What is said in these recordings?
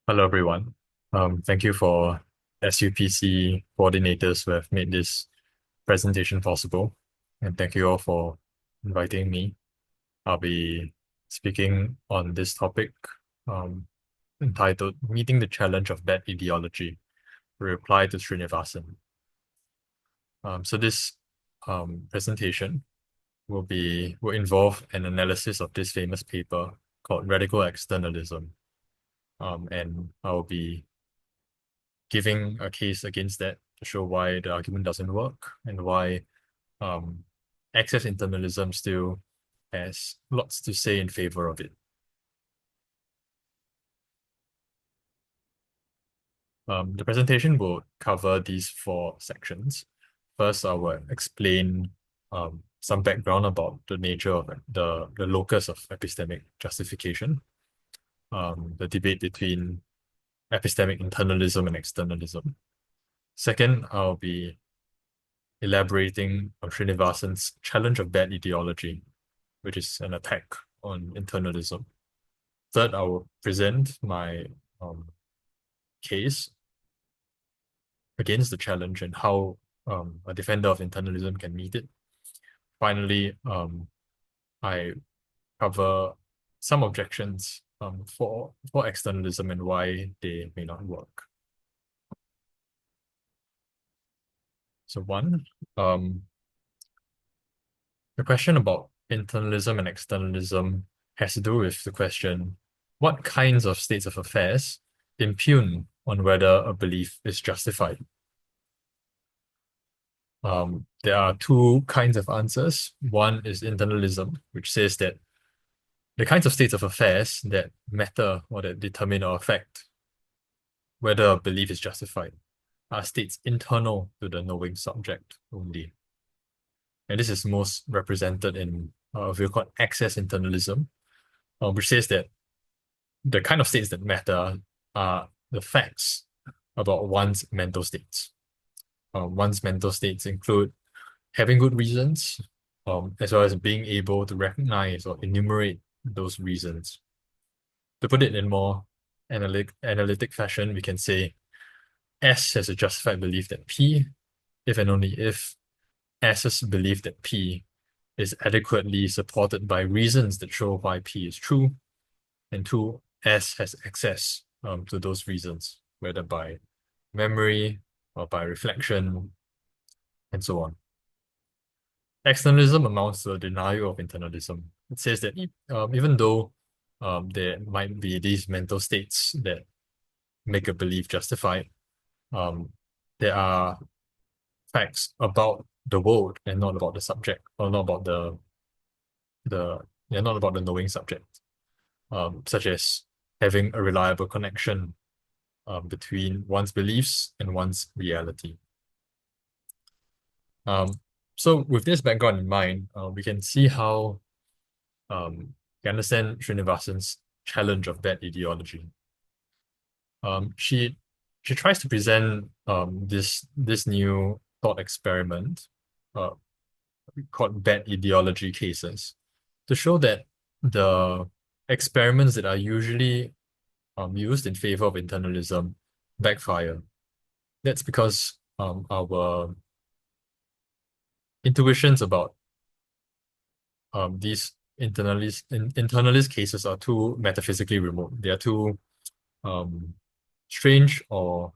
Hello, everyone. Thank you for SUPC coordinators who have made this presentation possible. And thank you all for inviting me. I'll be speaking on this topic um, entitled Meeting the Challenge of Bad Ideology, a Reply to Srinivasan. So this presentation will involve an analysis of this famous paper called Radical Externalism. And I'll be giving a case against that to show why the argument doesn't work and why um, excess internalism still has lots to say in favor of it. The presentation will cover these four sections. First, I will explain some background about the nature of the locus of epistemic justification, the debate between epistemic internalism and externalism. Second, I'll be elaborating on Srinivasan's challenge of bad ideology, which is an attack on internalism. Third, I will present my case against the challenge and how a defender of internalism can meet it. Finally, I cover some objections for externalism and why they may not work. So one, the question about internalism and externalism has to do with the question, what kinds of states of affairs impugn on whether a belief is justified? There are two kinds of answers. One is internalism, which says that the kinds of states of affairs that matter or that determine or affect whether a belief is justified are states internal to the knowing subject only. And this is most represented in a view called excess internalism, which says that the kind of states that matter are the facts about one's mental states. One's mental states include having good reasons, as well as being able to recognize or enumerate those reasons. To put it in more analytic fashion, we can say S has a justified belief that P, if and only if S's belief that P is adequately supported by reasons that show why P is true, and two, S has access to those reasons, whether by memory or by reflection, and so on. Externalism amounts to a denial of internalism. It says that even though there might be these mental states that make a belief justified, there are facts about the world and not about the subject, or not about not about the knowing subject, such as having a reliable connection between one's beliefs and one's reality. So with this background in mind, we can see how we understand Srinivasan's challenge of bad ideology. She tries to present this new thought experiment called bad ideology cases to show that the experiments that are usually used in favor of internalism backfire. That's because our intuitions about these internalist cases are too metaphysically remote. They are too strange or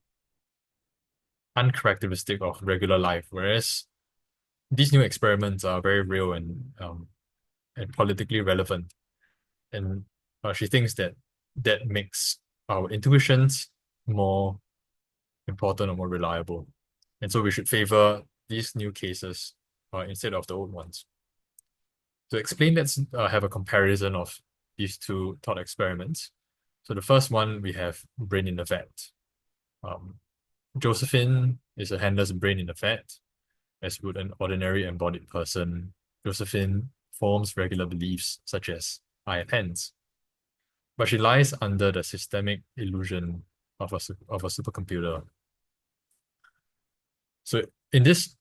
uncharacteristic of regular life, whereas these new experiments are very real and politically relevant. And she thinks that makes our intuitions more important or more reliable. And so we should favor these new cases instead of the old ones. To explain, let's have a comparison of these two thought experiments. So the first one, we have brain in a vat. Josephine is a handler's brain in a vat. As would an ordinary embodied person, Josephine forms regular beliefs such as I have hands. But she lies under the systemic illusion of a supercomputer. So in this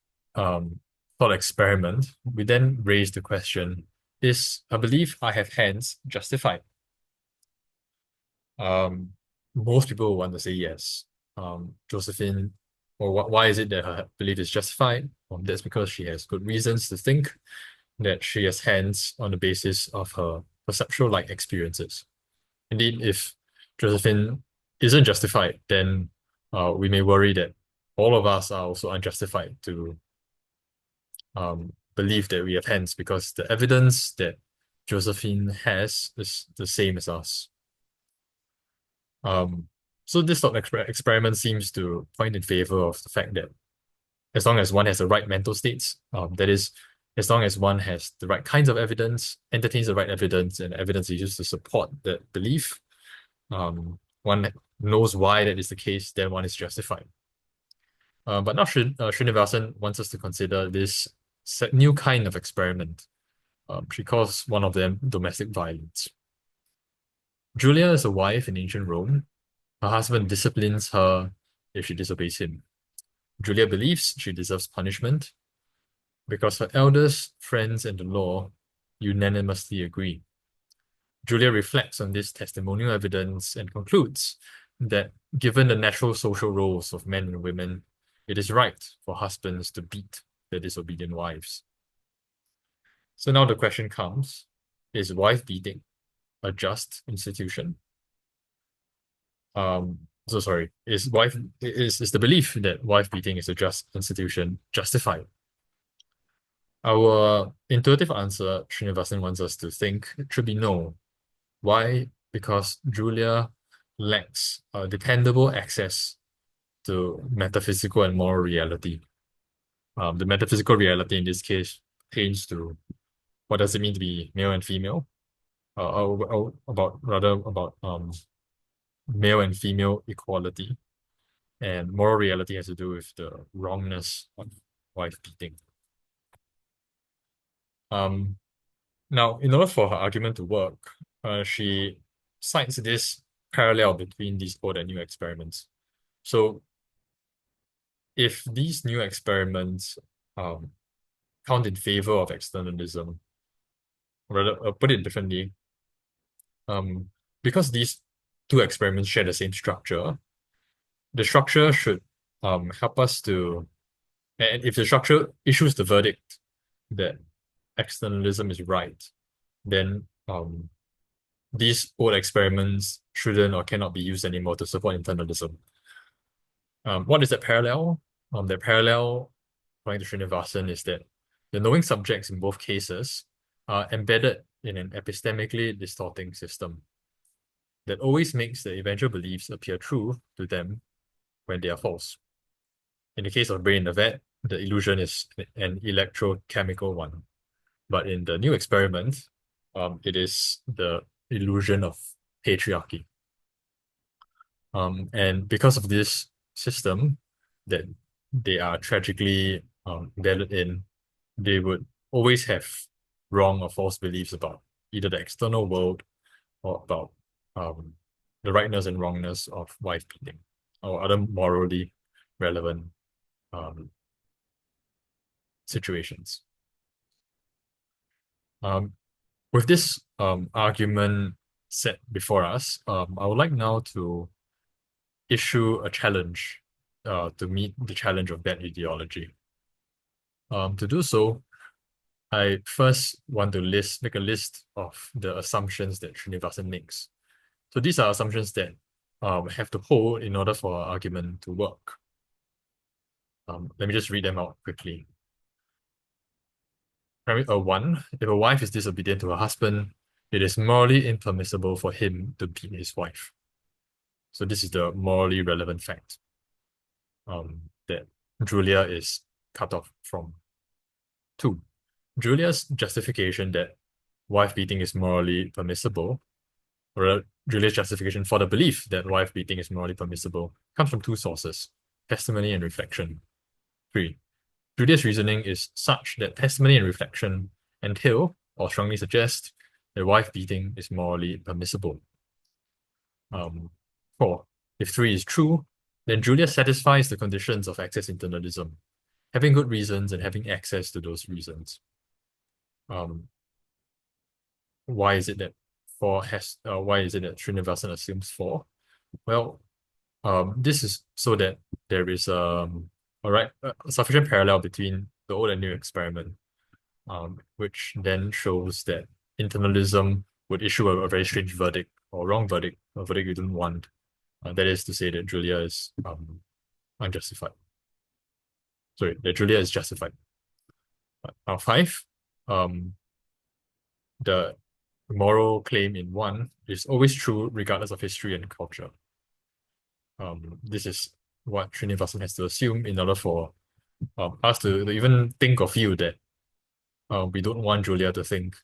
thought experiment, we then raise the question, is a belief I have hands justified? most people want to say yes. Josephine, or why is it that her belief is justified? That's because she has good reasons to think that she has hands on the basis of her perceptual like experiences. Indeed, if Josephine isn't justified, then we may worry that all of us are also unjustified to believe that we have hands because the evidence that Josephine has is the same as us. So this sort of experiment seems to point in favor of the fact that as long as one has the right mental states, that is, as long as one has the right kinds of evidence, entertains the right evidence, and evidence is used to support that belief, one knows why that is the case, then one is justified. But now Srinivasan wants us to consider this new kind of experiment. She calls one of them domestic violence. Julia is a wife in ancient Rome. Her husband disciplines her if she disobeys him. Julia believes she deserves punishment because her elders, friends, and the law unanimously agree. Julia reflects on this testimonial evidence and concludes that given the natural social roles of men and women, it is right for husbands to beat their disobedient wives. So now the question comes, is wife beating a just institution? Is the belief that wife beating is a just institution justified? Our intuitive answer, Srinivasan wants us to think, it should be no. Why? Because Julia lacks dependable access to metaphysical and moral reality. The metaphysical reality in this case pertains to what does it mean to be male and female, about male and female equality, and moral reality has to do with the wrongness of wife beating. Now, in order for her argument to work, she cites this parallel between these old and new experiments. So, if these new experiments count in favor of externalism, rather, put it differently, because these two experiments share the same structure, the structure should help us to, and if the structure issues the verdict that externalism is right, then these old experiments shouldn't or cannot be used anymore to support internalism. What is that parallel? The parallel, according to Srinivasan, is that the knowing subjects in both cases are embedded in an epistemically distorting system that always makes the eventual beliefs appear true to them when they are false. In the case of brain in the vat, the illusion is an electrochemical one. But in the new experiment, it is the illusion of patriarchy. And because of this system that they are tragically embedded in, they would always have wrong or false beliefs about either the external world or about the rightness and wrongness of wife beating or other morally relevant situations. With this argument set before us, I would like now to issue a challenge to meet the challenge of that ideology. To do so, I first want to make a list of the assumptions that Srinivasan makes. So these are assumptions that have to hold in order for our argument to work. Let me just read them out quickly. One, if a wife is disobedient to her husband, it is morally impermissible for him to beat his wife. So this is the morally relevant fact that Julia is cut off from. Two, Julia's justification that wife beating is morally permissible, or Julia's justification for the belief that wife beating is morally permissible, comes from two sources, testimony and reflection. Three, Julia's reasoning is such that testimony and reflection entail or strongly suggest that wife beating is morally permissible. Four, if three is true, then Julia satisfies the conditions of access internalism, having good reasons and having access to those reasons. Why is it that Srinivasan assumes four? Well, this is so that there is a sufficient parallel between the old and new experiment, which then shows that internalism would issue a very strange verdict or wrong verdict, a verdict you don't want. That is to say that Julia is unjustified. Sorry, that Julia is justified. Now, five, um, the moral claim in one is always true regardless of history and culture. This is what Srinivasan has to assume in order for us to even think or feel that we don't want Julia to think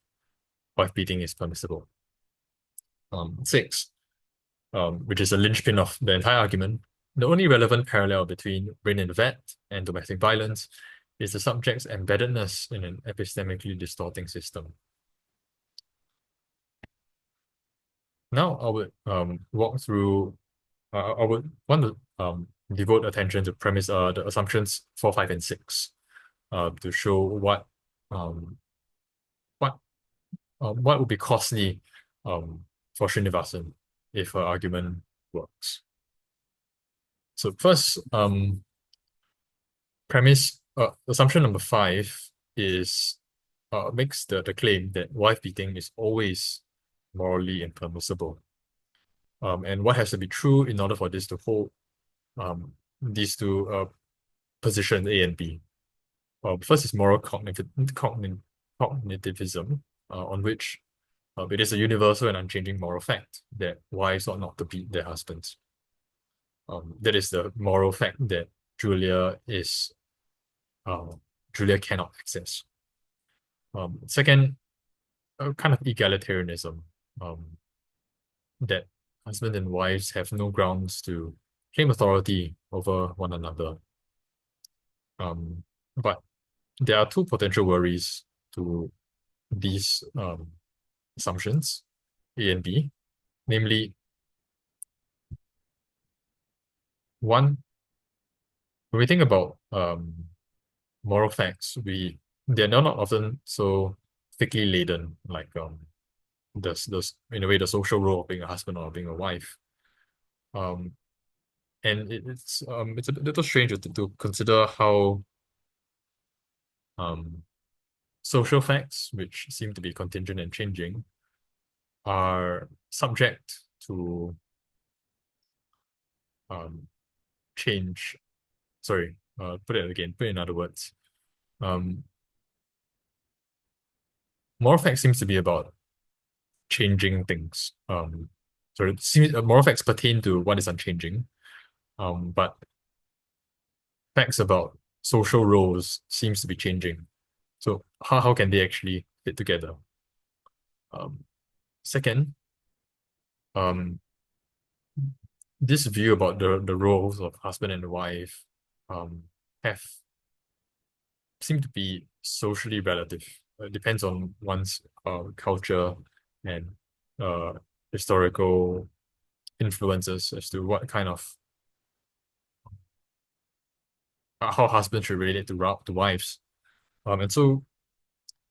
wife beating is permissible. Six, which is a linchpin of the entire argument, the only relevant parallel between brain in the vat and domestic violence is the subject's embeddedness in an epistemically distorting system. Now I would walk through. I would want to devote attention to the assumptions 4, 5, and 6, to show um what what would be costly for Srinivasan if her argument works. So first, assumption number 5 is makes the claim that wife beating is always morally impermissible. And what has to be true in order for this to hold these two positions A and B. First is moral cognitivism, on which it is a universal and unchanging moral fact that wives ought not to beat their husbands. That is the moral fact that Julia cannot access. Second, a kind of egalitarianism, that husband and wives have no grounds to claim authority over one another. But there are two potential worries to these assumptions, A and B, namely, one, when we think about moral facts, they're not often so thickly laden, like those in a way the social role of being a husband or being a wife. And it's a little strange to consider how social facts, which seem to be contingent and changing, are subject to change. Sorry, put it again, put it in other words. Moral facts seems to be about changing things. So it seems moral facts pertain to what is unchanging. But facts about social roles seems to be changing. So how can they actually fit together? Second, this view about the roles of husband and wife have seem to be socially relative. It depends on one's culture and historical influences as to what kind of how husbands should relate to wives. And so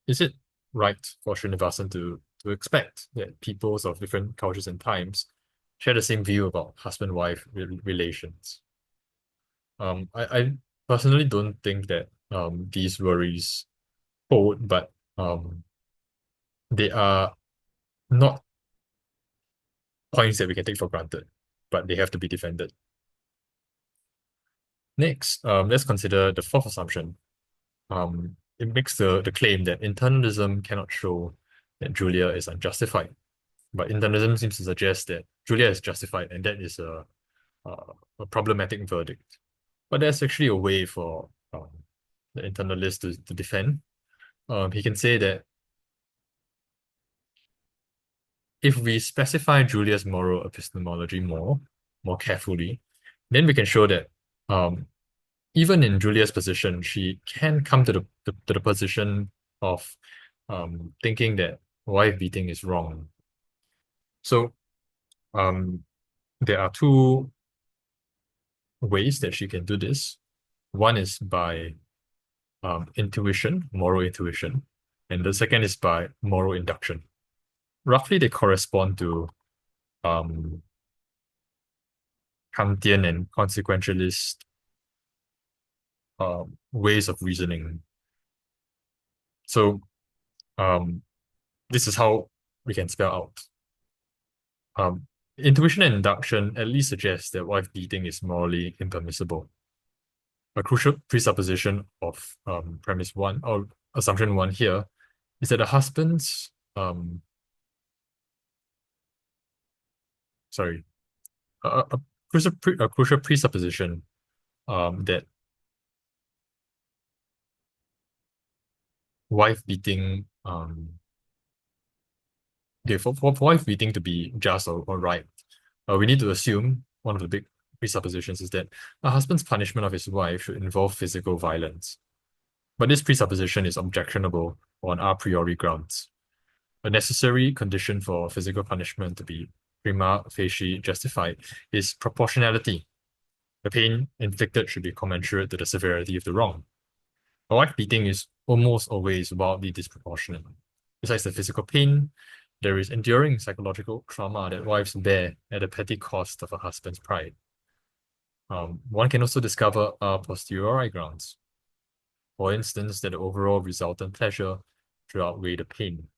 is it right for Srinivasan to expect that peoples of different cultures and times share the same view about husband-wife relations? I personally don't think that these worries hold, but they are not points that we can take for granted, but they have to be defended. Next, let's consider the fourth assumption. It makes the claim that internalism cannot show that Julia is unjustified, but internalism seems to suggest that Julia is justified, and that is a problematic verdict. But there's actually a way for the internalist to defend. He can say that if we specify Julia's moral epistemology more carefully, then we can show that even in Julia's position, she can come to the position of thinking that wife beating is wrong. So there are two ways that she can do this. One is by intuition, moral intuition, and the second is by moral induction. Roughly, they correspond to Kantian and consequentialist ways of reasoning. So um, this is how we can spell out. Intuition and induction at least suggest that wife beating is morally impermissible. A crucial presupposition of premise one or assumption one here is that the husband's sorry a crucial presupposition that wife beating okay, for wife beating to be just or right, we need to assume one of the big presuppositions is that a husband's punishment of his wife should involve physical violence. But this presupposition is objectionable on a priori grounds. A necessary condition for physical punishment to be prima facie justified is proportionality. The pain inflicted should be commensurate to the severity of the wrong. A wife beating is almost always wildly disproportionate. Besides the physical pain, there is enduring psychological trauma that wives bear at the petty cost of a husband's pride. One can also discover a posteriori grounds. For instance, that the overall resultant pleasure should outweigh the pain.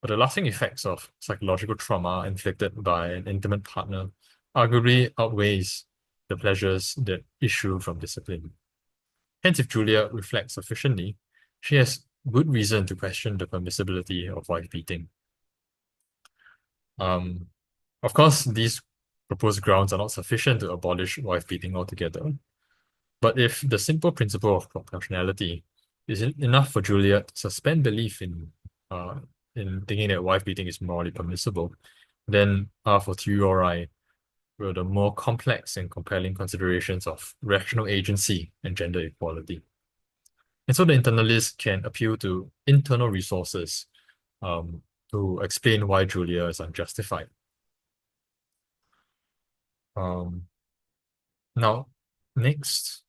But the lasting effects of psychological trauma inflicted by an intimate partner arguably outweighs the pleasures that issue from discipline. Hence, if Julia reflects sufficiently, she has good reason to question the permissibility of wife beating. Of course, these proposed grounds are not sufficient to abolish wife beating altogether. But if the simple principle of proportionality is enough for Julia to suspend belief in thinking that wife beating is morally permissible, then a fortiori were the more complex and compelling considerations of rational agency and gender equality. And so the internalist can appeal to internal resources to explain why Julia is unjustified. Now, next,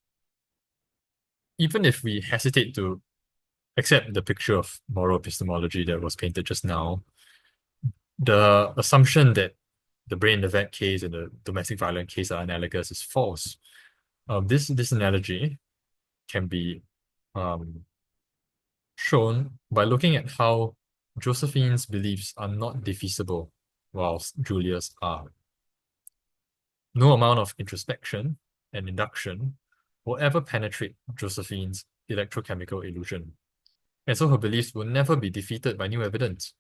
even if we hesitate to accept the picture of moral epistemology that was painted just now, the assumption that the brain in the vat case and the domestic violence case are analogous is false. This analogy can be shown by looking at how Josephine's beliefs are not defeasible, whilst Julia's are. No amount of introspection and induction will ever penetrate Josephine's electrochemical illusion, and so her beliefs will never be defeated by new evidence.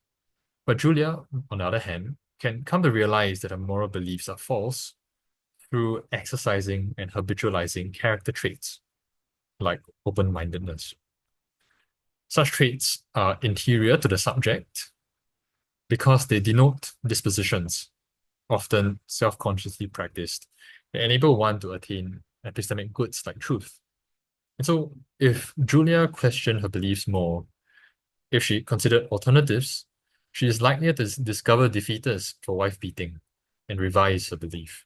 But Julia, on the other hand, can come to realize that her moral beliefs are false through exercising and habitualizing character traits like open-mindedness. Such traits are interior to the subject because they denote dispositions, often self-consciously practiced, that enable one to attain epistemic goods like truth. And so, if Julia questioned her beliefs more, if she considered alternatives, she is likelier to discover defeaters for wife beating and revise her belief.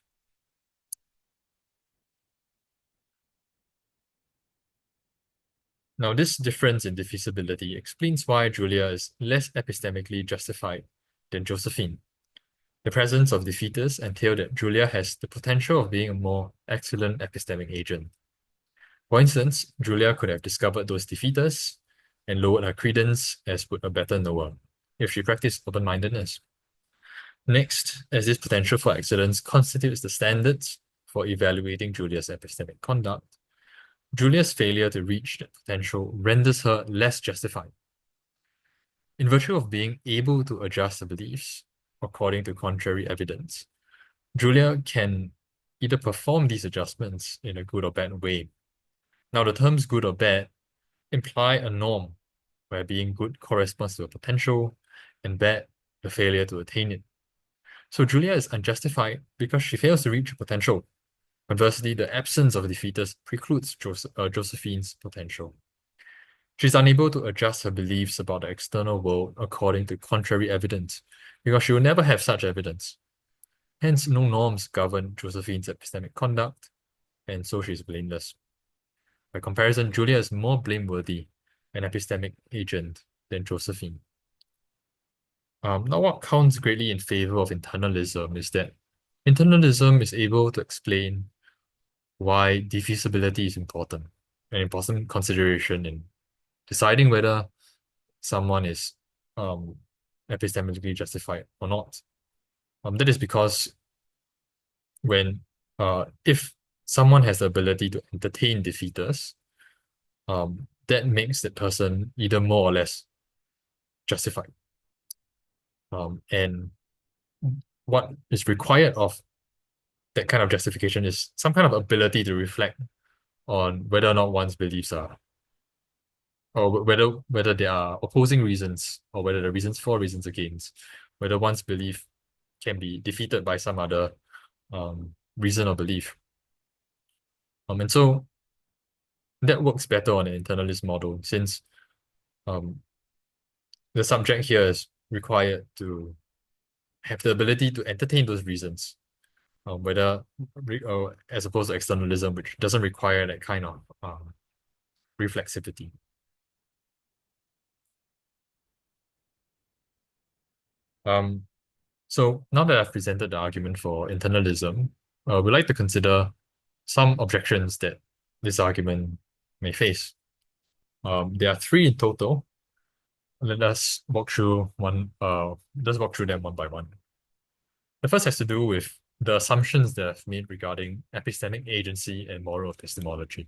Now, this difference in defeasibility explains why Julia is less epistemically justified than Josephine. The presence of defeaters entail that Julia has the potential of being a more excellent epistemic agent. For instance, Julia could have discovered those defeaters and lowered her credence as would a better knower if she practiced open-mindedness. Next, as this potential for excellence constitutes the standards for evaluating Julia's epistemic conduct, Julia's failure to reach that potential renders her less justified. In virtue of being able to adjust her beliefs according to contrary evidence, Julia can either perform these adjustments in a good or bad way. Now, the terms good or bad imply a norm where being good corresponds to a potential and bad the failure to attain it. So Julia is unjustified because she fails to reach her potential. Conversely, the absence of defeaters precludes Josephine's potential. She's unable to adjust her beliefs about the external world according to contrary evidence because she will never have such evidence. Hence, no norms govern Josephine's epistemic conduct, and so she is blameless. By comparison, Julia is more blameworthy an epistemic agent than Josephine. Now, what counts greatly in favor of internalism is that internalism is able to explain why defeasibility is important, an important consideration in deciding whether someone is um, epistemologically justified or not. That is because when if someone has the ability to entertain defeaters, that makes that person either more or less justified. And what is required of that kind of justification is some kind of ability to reflect on whether or not one's beliefs are, or whether there are opposing reasons, or whether the reasons for, reasons against, whether one's belief can be defeated by some other reason or belief. And so that works better on an internalist model, since um, the subject here is required to have the ability to entertain those reasons, whether as opposed to externalism, which doesn't require that kind of reflexivity. So now that I've presented the argument for internalism, we'd like to consider some objections that this argument may face. There are three in total. Let us walk through let's walk through them one by one. The first has to do with the assumptions that I've made regarding epistemic agency and moral epistemology.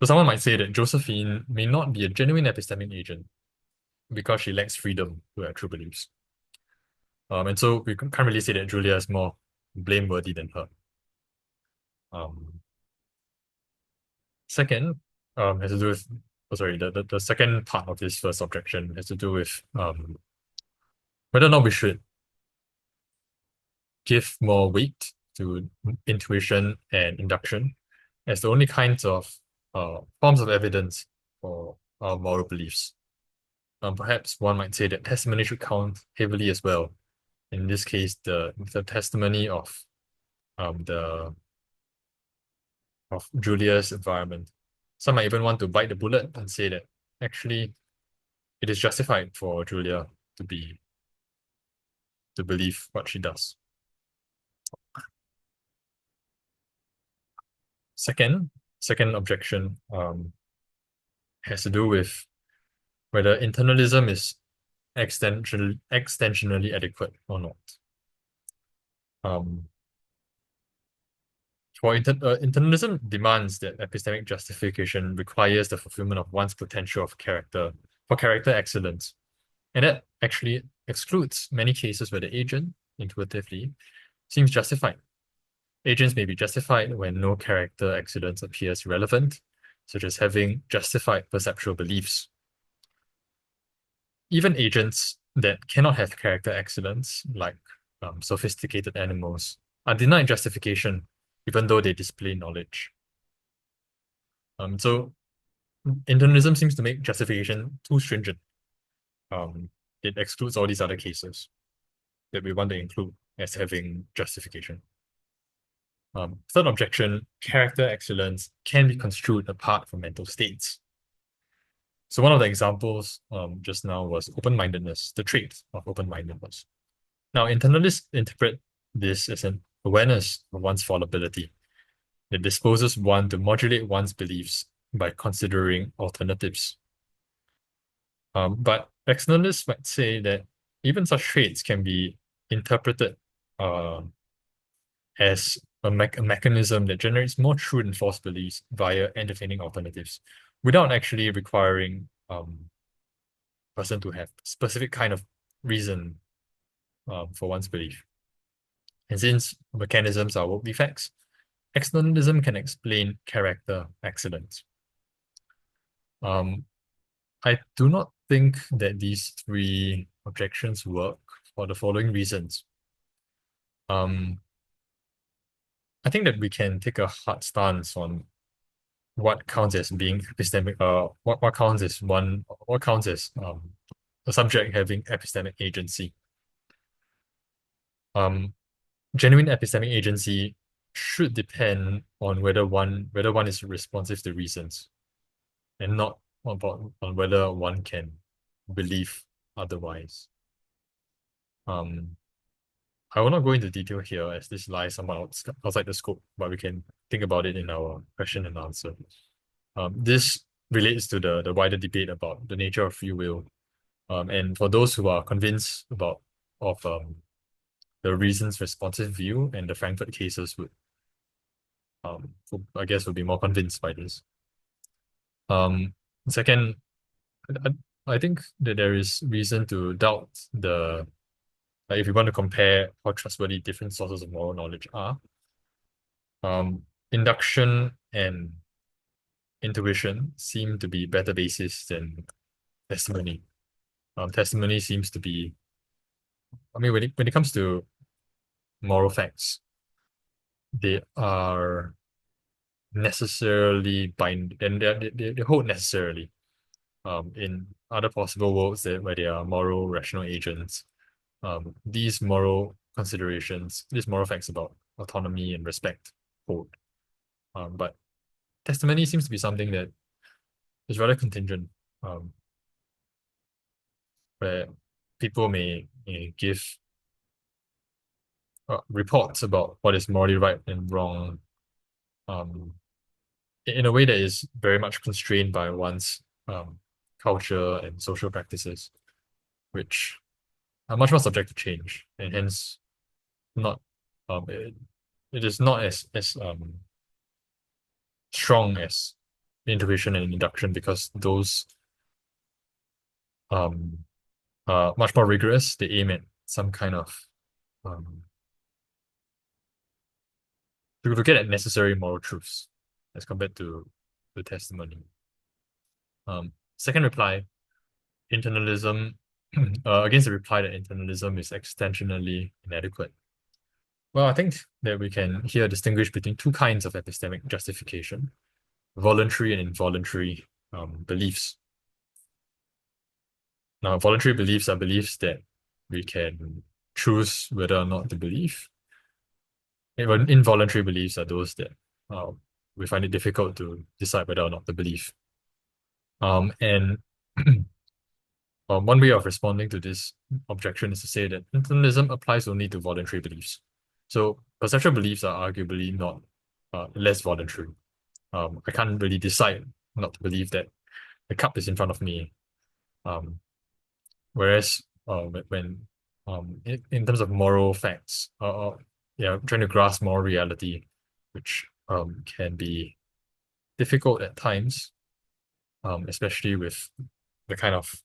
So someone might say that Josephine may not be a genuine epistemic agent because she lacks freedom to have true beliefs. And so we can't really say that Julia is more blameworthy than her. Second, has to do with, the second part of this first objection has to do with whether or not we should give more weight to intuition and induction as the only kinds of forms of evidence for our moral beliefs. Perhaps one might say that testimony should count heavily as well. In this case, the testimony of Julia's environment. Some might even want to bite the bullet and say that actually it is justified for Julia to believe what she does. Second objection has to do with whether internalism is extensionally adequate or not. Internalism demands that epistemic justification requires the fulfillment of one's potential for character excellence. And that actually excludes many cases where the agent, intuitively, seems justified. Agents may be justified when no character excellence appears relevant, such as having justified perceptual beliefs. Even agents that cannot have character excellence, like sophisticated animals, are denied justification even though they display knowledge. So internalism seems to make justification too stringent. It excludes all these other cases that we want to include as having justification. Third objection, character excellence can be construed apart from mental states. So one of the examples just now was open-mindedness, the trait of open-mindedness. Now, internalists interpret this as an awareness of one's fallibility that disposes one to modulate one's beliefs by considering alternatives. But externalists might say that even such traits can be interpreted as a mechanism that generates more true and false beliefs via entertaining alternatives, without actually requiring person to have specific kind of reason for one's belief. And since mechanisms are work defects, externalism can explain character excellence. I do not think that these three objections work for the following reasons. I think that we can take a hard stance on what counts as being epistemic, what counts as a subject having epistemic agency. Genuine epistemic agency should depend on whether one is responsive to reasons, and not on whether one can believe otherwise. I will not go into detail here as this lies somewhat outside the scope, but we can think about it in our question and answer. This relates to the wider debate about the nature of free will. And for those who are convinced of the reasons responsive view and the Frankfurt cases I guess would be more convinced by this. Second, I think that there is reason to doubt if you want to compare how trustworthy different sources of moral knowledge are. Induction and intuition seem to be better basis than testimony. Testimony seems to be, when it comes to moral facts, they are necessarily and they hold necessarily. In other possible worlds where they are moral, rational agents, these moral considerations, these moral facts about autonomy and respect hold. But testimony seems to be something that is rather contingent, where people may give reports about what is morally right and wrong, in a way that is very much constrained by one's culture and social practices, which are much more subject to change, and hence not it is not as strong as intuition and induction, because those are much more rigorous. They aim at some kind of to get at necessary moral truths as compared to the testimony. Second reply, internalism, against the reply that internalism is extensionally inadequate. Well, I think that we can here distinguish between two kinds of epistemic justification: voluntary and involuntary beliefs. Now, voluntary beliefs are beliefs that we can choose whether or not to believe. Involuntary beliefs are those that we find it difficult to decide whether or not to believe. And one way of responding to this objection is to say that internalism applies only to voluntary beliefs. So perceptual beliefs are arguably not less voluntary. I can't really decide not to believe that the cup is in front of me. Whereas when in terms of moral facts, trying to grasp moral reality, which can be difficult at times, especially with the kind of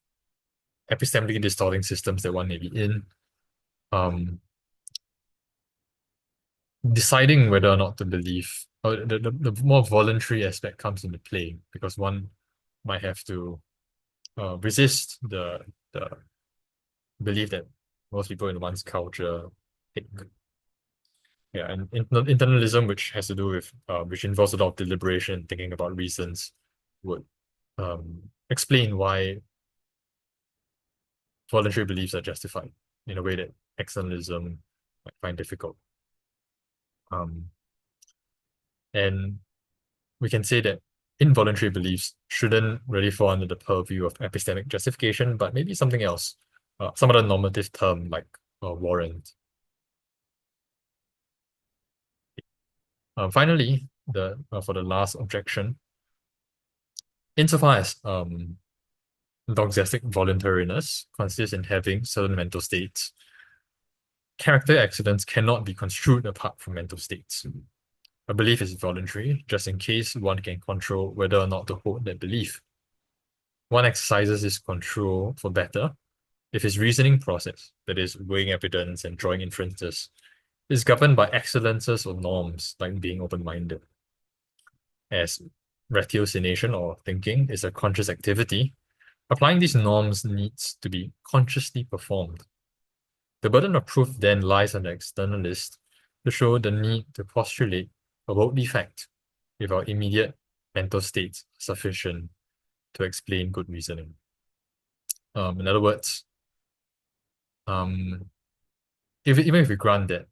epistemically distorting systems that one may be in. Deciding whether or not to believe, the more voluntary aspect comes into play, because one might have to resist the belief that most people in one's culture think. Yeah, and internalism, which has to do with which involves a lot of deliberation, thinking about reasons, would explain why voluntary beliefs are justified in a way that externalism might find difficult. And we can say that involuntary beliefs shouldn't really fall under the purview of epistemic justification, but maybe something else, some other normative term like warrant. Finally, for the last objection, insofar as doxastic voluntariness consists in having certain mental states, character accidents cannot be construed apart from mental states. A belief is voluntary, just in case one can control whether or not to hold that belief. One exercises his control for better if his reasoning process, that is, weighing evidence and drawing inferences, is governed by excellences or norms, like being open-minded. As ratiocination or thinking is a conscious activity, applying these norms needs to be consciously performed. The burden of proof then lies on the externalist to show the need to postulate a worldly fact if our immediate mental states are sufficient to explain good reasoning. In other words, even if we grant that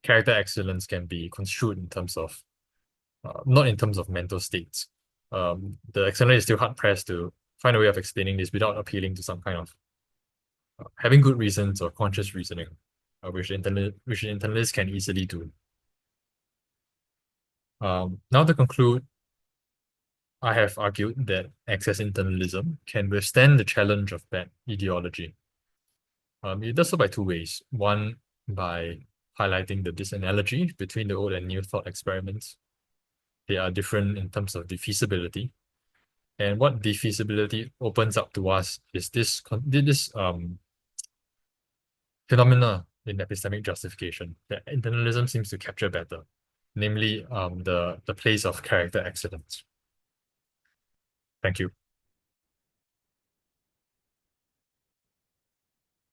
character excellence can be construed in terms of not in terms of mental states, the externalist is still hard pressed to find a way of explaining this without appealing to some kind of having good reasons or conscious reasoning, which internalists can easily do. Now to conclude, I have argued that excess internalism can withstand the challenge of bad ideology. It does so by two ways. One, by highlighting the disanalogy between the old and new thought experiments. They are different in terms of defeasibility. And what defeasibility opens up to us is this phenomena in epistemic justification that internalism seems to capture better, namely the place of character excellence. Thank you.